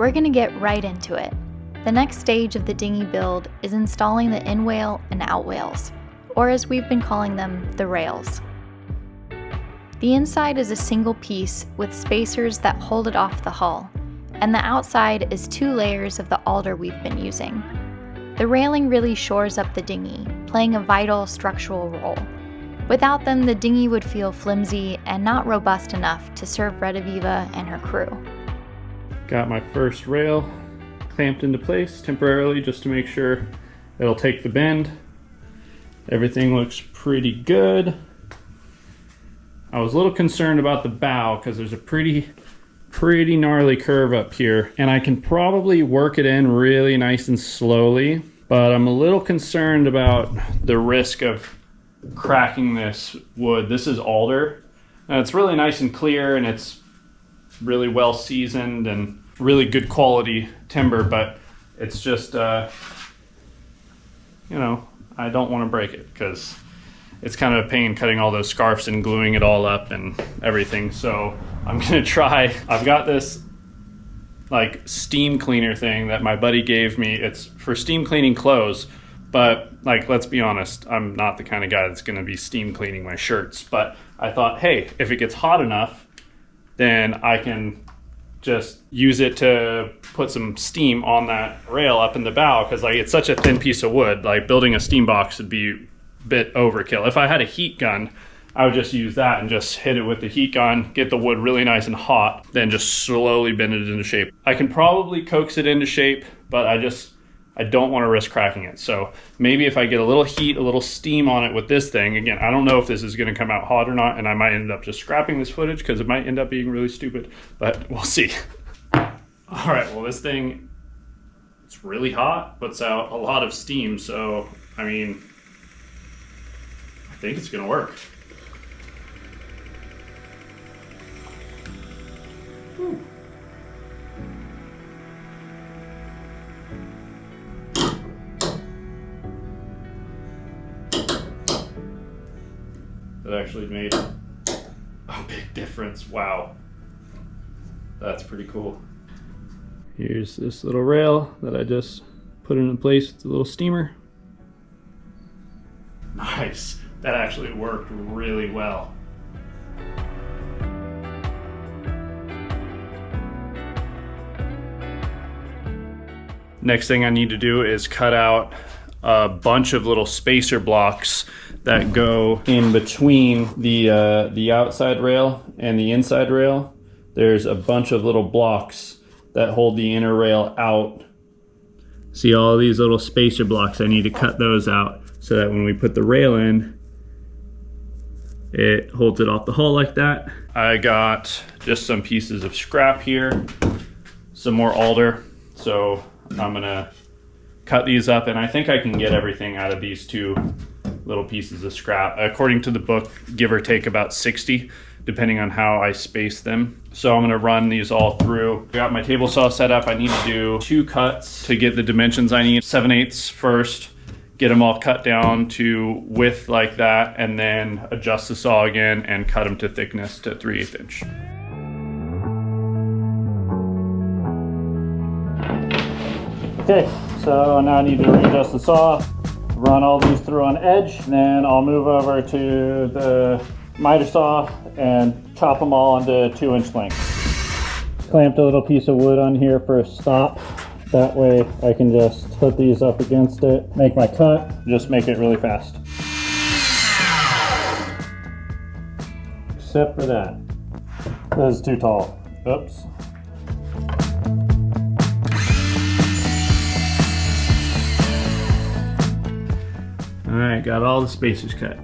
we're going to get right into it. The next stage of the dinghy build is installing the in-whale and out-whales, or as we've been calling them, the rails. The inside is a single piece with spacers that hold it off the hull, and the outside is 2 layers of the alder we've been using. The railing really shores up the dinghy, playing a vital structural role. Without them, the dinghy would feel flimsy and not robust enough to serve Rediviva and her crew. Got my first rail clamped into place temporarily just to make sure it'll take the bend. Everything looks pretty good. I was a little concerned about the bow because there's a pretty gnarly curve up here, and I can probably work it in really nice and slowly, but I'm a little concerned about the risk of cracking this wood. This is alder, and it's really nice and clear, and it's really well seasoned and really good quality timber, but it's just, I don't want to break it because it's kind of a pain cutting all those scarfs and gluing it all up and everything. So I'm gonna try. I've got this like steam cleaner thing that my buddy gave me. It's for steam cleaning clothes, but like, let's be honest, I'm not the kind of guy that's gonna be steam cleaning my shirts. But I thought, hey, if it gets hot enough, then I can just use it to put some steam on that rail up in the bow, because like it's such a thin piece of wood. Like building a steam box would be a bit overkill. If I had a heat gun, I would just use that and just hit it with the heat gun, get the wood really nice and hot, then just slowly bend it into shape. I can probably coax it into shape, but I don't want to risk cracking it. So maybe if I get a little heat, a little steam on it with this thing, again, I don't know if this is going to come out hot or not, and I might end up just scrapping this footage because it might end up being really stupid, but we'll see. All right, well, this thing, it's really hot, puts out a lot of steam, so I mean, I think it's going to work. Whew. That actually made a big difference. Wow. That's pretty cool. Here's this little rail that I just put into place with the little steamer. Nice. That actually worked really well. Next thing I need to do is cut out a bunch of little spacer blocks that go in between the outside rail and the inside rail. There's a bunch of little blocks that hold the inner rail out. See all these little spacer blocks? I need to cut those out so that when we put the rail in, it holds it off the hull like that. I got just some pieces of scrap here, some more alder. So I'm gonna cut these up, and I think I can get everything out of these 2 little pieces of scrap. According to the book, give or take about 60, depending on how I space them. So I'm gonna run these all through. I got my table saw set up. I need to do 2 cuts to get the dimensions I need. 7/8 first, get them all cut down to width like that, and then adjust the saw again and cut them to thickness to 3/8 inch. Okay, so now I need to readjust the saw, run all these through on edge, and then I'll move over to the miter saw and chop them all onto 2-inch lengths. Clamped a little piece of wood on here for a stop. That way I can just put these up against it, make my cut, just make it really fast. Except for that. This is too tall. Oops. All right, got all the spacers cut.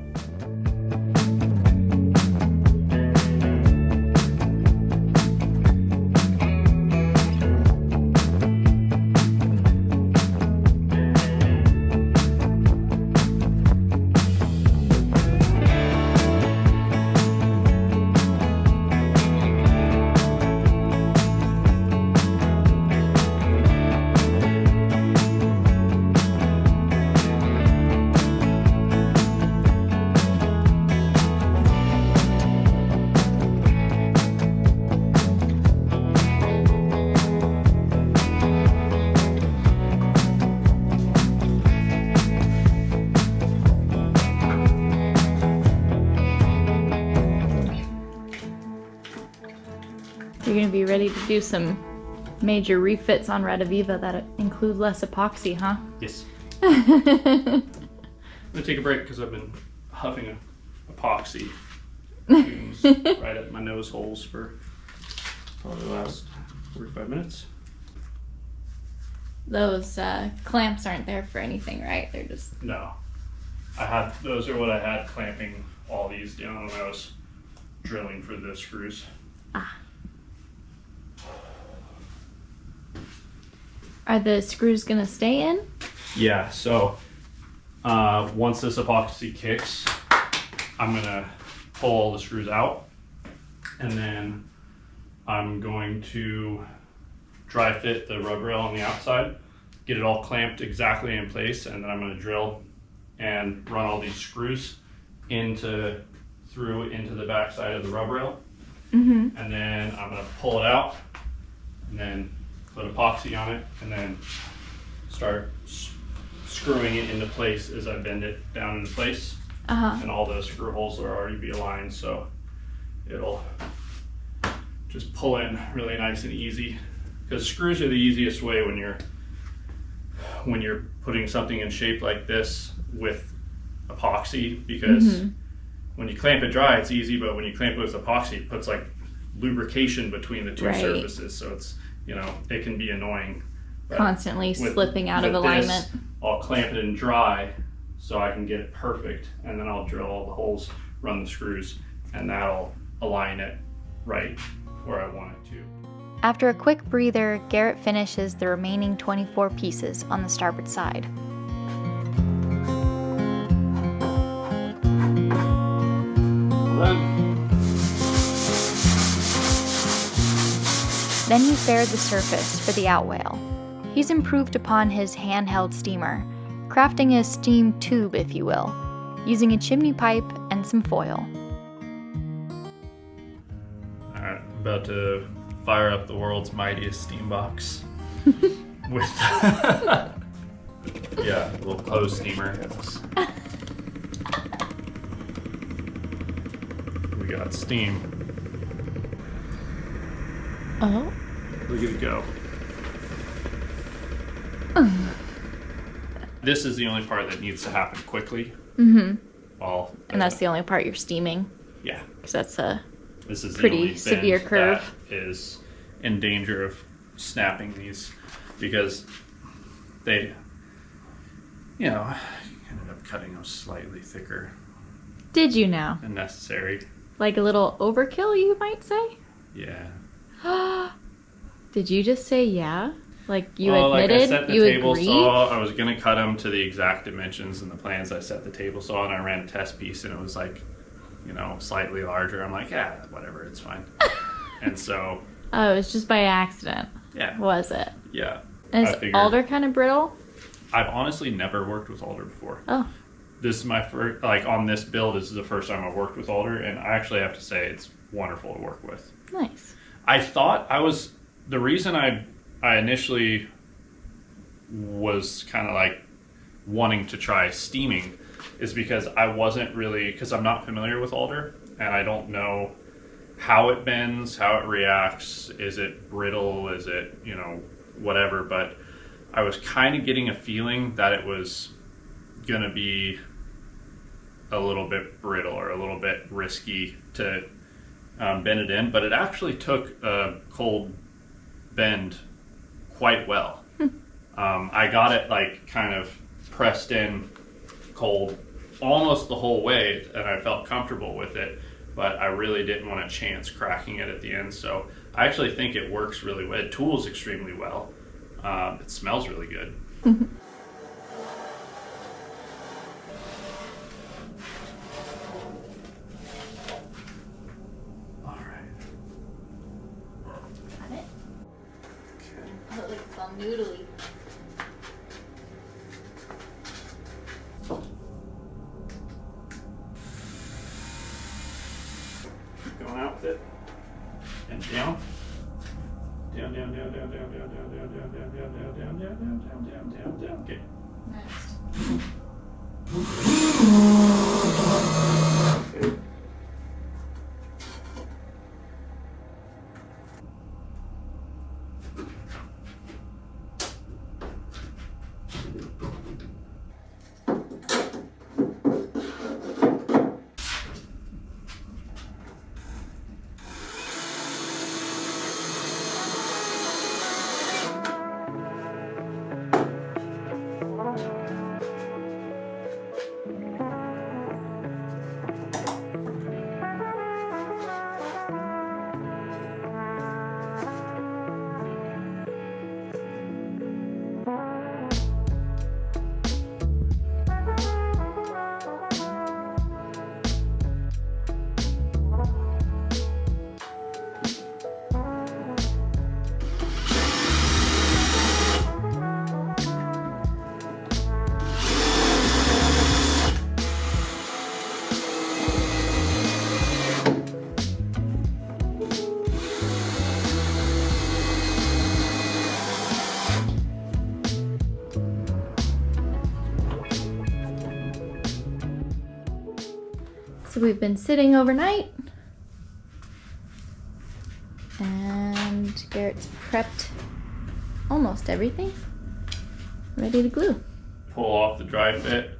You're gonna be ready to do some major refits on Red Aviva that include less epoxy, huh? Yes. I'm gonna take a break because I've been huffing epoxy fumes right at my nose holes for probably the last 45 minutes. Those clamps aren't there for anything, right? They're just... No. Those are what I had clamping all these down when I was drilling for the screws. Ah. Are the screws gonna stay in? Yeah, so once this epoxy kicks, I'm gonna pull all the screws out, and then I'm going to dry fit the rub rail on the outside, get it all clamped exactly in place, and then I'm gonna drill and run all these screws through into the backside of the rub rail. Mm-hmm. And then I'm gonna pull it out and then put epoxy on it and then start screwing it into place as I bend it down into place. And all the screw holes will already be aligned, so it'll just pull in really nice and easy, because screws are the easiest way when you're putting something in shape like this with epoxy, because when you clamp it dry it's easy, but when you clamp it with epoxy it puts like lubrication between the two surfaces, so it's, you know, it can be annoying. But constantly slipping out of alignment. I'll clamp it in dry so I can get it perfect, and then I'll drill all the holes, run the screws, and that'll align it right where I want it to. After a quick breather, Garrett finishes the remaining 24 pieces on the starboard side. Then he fared the surface for the outwale. He's improved upon his handheld steamer, crafting a steam tube, if you will, using a chimney pipe and some foil. Alright, about to fire up the world's mightiest steam box with yeah, a little closed steamer. We got steam. Oh. Look at it go. This is the only part that needs to happen quickly. Mm-hmm. And that's the only part you're steaming. Yeah. Because that's a this is pretty the only severe curve. That is in danger of snapping these, because they, you know, ended up cutting them slightly thicker Did you now? than necessary. Like a little overkill, you might say? Yeah. Did you just say yeah? Like you Like admitted? I set the you table agreed? saw. I was gonna cut them to the exact dimensions in the plans. I set the table saw and I ran a test piece, and it was like, you know, slightly larger. I'm like, yeah, whatever, it's fine. And so. Oh, it was just by accident. Yeah. Was it? Yeah. And is alder kind of brittle? I've honestly never worked with alder before. Oh. This is my first, like on this build, this is the first time I've worked with alder, and I actually have to say it's wonderful to work with. Nice. I thought the reason I initially was kind of like wanting to try steaming is because I wasn't really, because I'm not familiar with alder, and I don't know how it bends, how it reacts, is it brittle, is it, you know, whatever, but I was kind of getting a feeling that it was going to be a little bit brittle or a little bit risky to bend it in, but it actually took a cold bend quite well. I got it like kind of pressed in cold almost the whole way, and I felt comfortable with it, but I really didn't want to chance cracking it at the end, so I actually think it works really well. It tools extremely well. It smells really good. All right. Got it? Okay. Oh, it looks all noodly. Going out with it. And down. Down, down, down, down, down, down, down, down, down, down, down, down, down, down, down, down, down. Okay. Next. Okay. So we've been sitting overnight, and Garrett's prepped almost everything, ready to glue. Pull off the dry fit,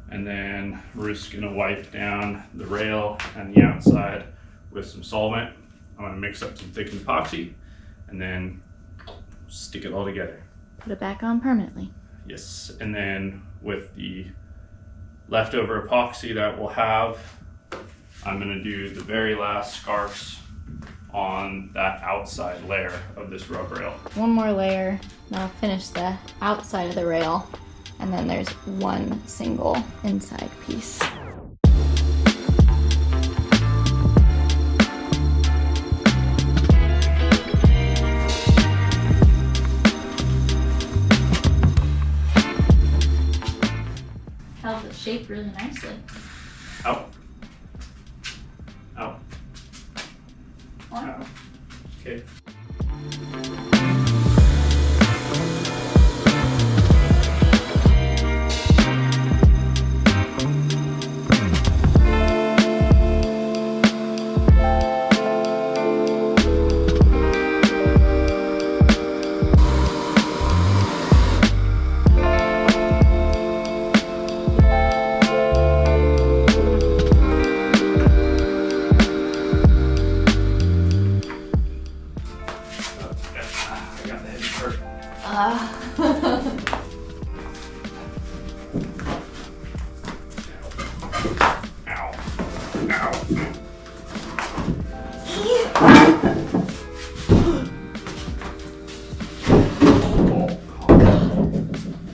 and then we're just gonna wipe down the rail and the outside with some solvent. I'm gonna mix up some thick epoxy and then stick it all together. Put it back on permanently. Yes, and then with the leftover epoxy that we'll have, I'm gonna do the very last scarfs on that outside layer of this rub rail. One more layer, and I'll finish the outside of the rail, and then there's one single inside piece. Held the shape really nicely. Out. Out. One. Out. Okay.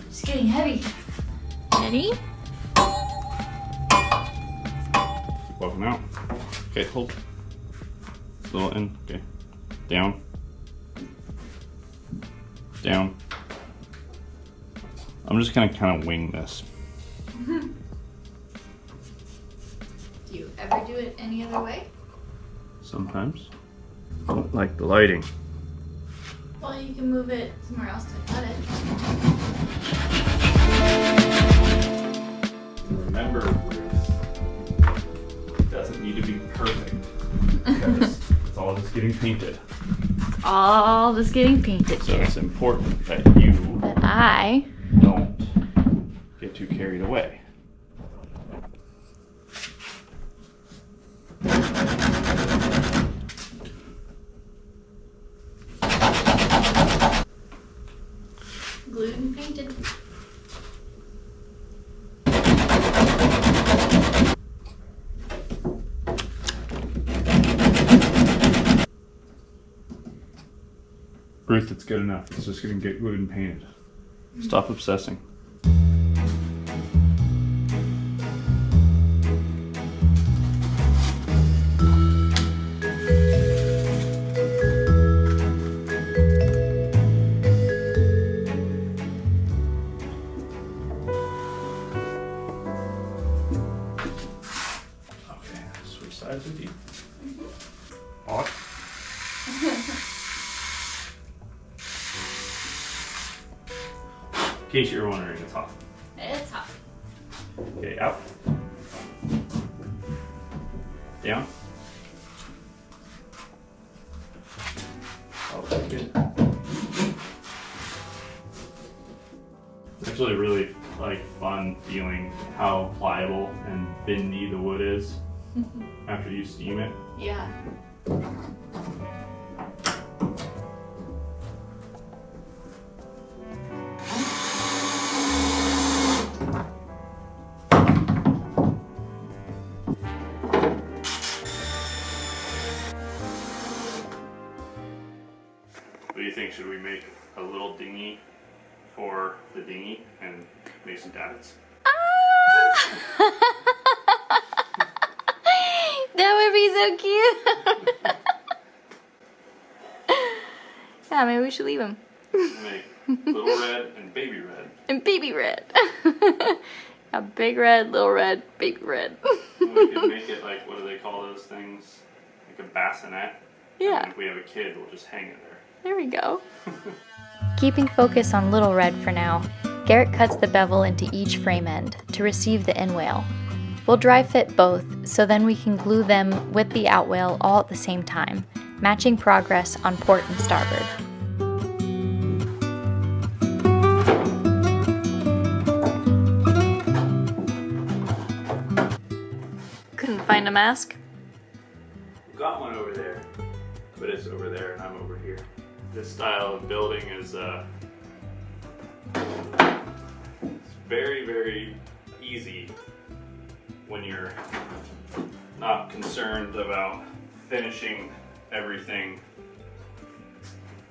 It's getting heavy. Ready? Keep walking out. Okay, hold. A little in. Okay. Down. Down. I'm just gonna kind of wing this. Do you ever do it any other way? Sometimes. Don't like the lighting. Well, you can move it somewhere else to cut it. Remember, Ruth, it doesn't need to be perfect because it's all just getting painted. All this getting painted So here. it's important that you But I don't get too carried away. glued and painted. Ruth, it's good enough. It's just gonna get glued and painted. Stop obsessing. Okay, switch sides with you. Hot. In case you're wondering, it's hot. It's hot. Okay, out. Down. Oh, that's good. It's actually really fun feeling how pliable and bendy the wood is after you steam it. Yeah. What do you think? Should we make a little dinghy for the dinghy and make some davits? That would be so cute. Yeah, maybe we should leave him. Make little red and baby red. And baby red. A big red, little red, baby red. We could make it what do they call those things? Like a bassinet. Yeah. And if we have a kid, we'll just hang it there. There we go. Keeping focus on Little Red for now, Garrett cuts the bevel into each frame end to receive the end whale. We'll dry fit both, so then we can glue them with the outwale all at the same time, matching progress on port and starboard. Couldn't find a mask? Got one over there, but it's over there and I'm over here. This style of building is it's very, very easy when you're not concerned about finishing everything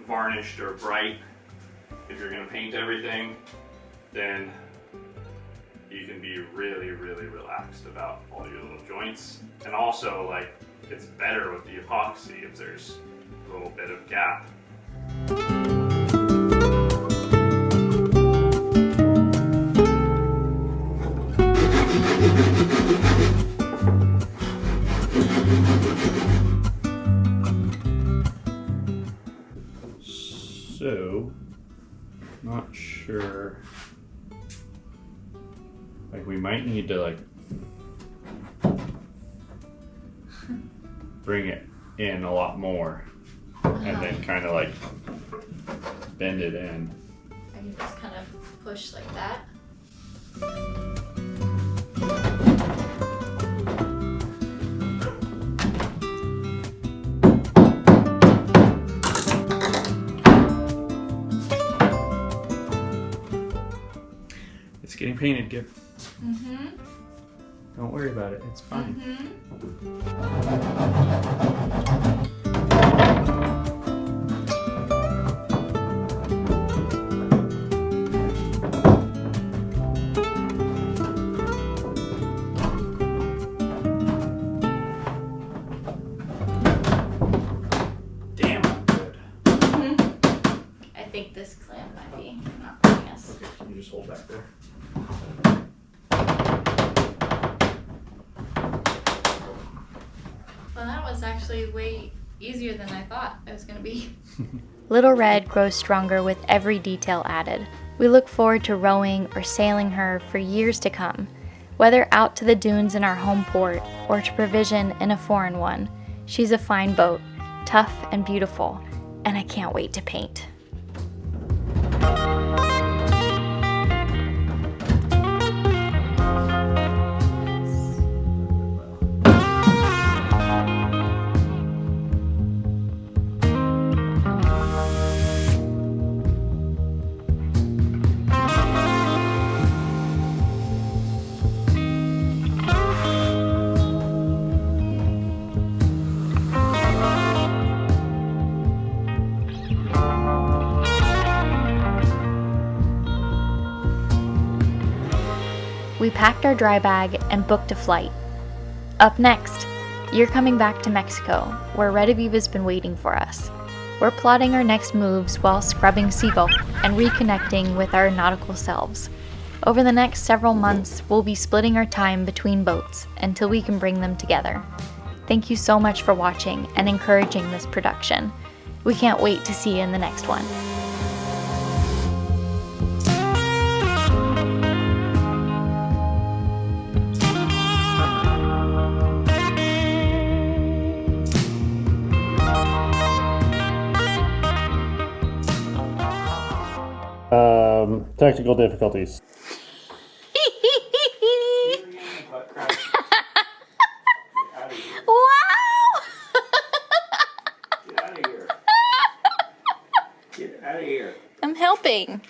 varnished or bright. If you're gonna paint everything, then you can be really, really relaxed about all your little joints. And also, like, it's better with the epoxy if there's a little bit of gap. So, not sure. Like, we might need to, like, bring it in a lot more and then kind of like bend it in. I can just kind of push like that. It's getting painted, Gib. Mm-hmm. Don't worry about it, it's fine. Mm-hmm. Damn, I'm good. I think this clamp might be not letting us. Okay, can you just hold back there? Well, that was actually way easier than I thought it was going to be. Little Red grows stronger with every detail added. We look forward to rowing or sailing her for years to come. Whether out to the dunes in our home port or to provision in a foreign one, she's a fine boat, tough and beautiful, and I can't wait to paint. We packed our dry bag and booked a flight. Up next, you're coming back to Mexico, where Red Aviva's been waiting for us. We're plotting our next moves while scrubbing seagull and reconnecting with our nautical selves. Over the next several months, we'll be splitting our time between boats until we can bring them together. Thank you so much for watching and encouraging this production. We can't wait to see you in the next one. Technical difficulties. Wow! Get out of here. Get out of here. I'm helping.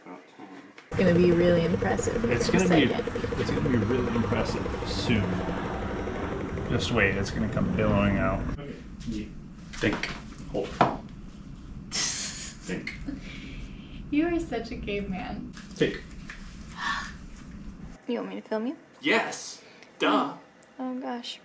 It's gonna be really impressive. It's gonna be really impressive soon. Just wait, it's gonna come billowing out. Okay. Think. Hold. Think. You are such a caveman. Think. You want me to film you? Yes. Duh. Oh gosh.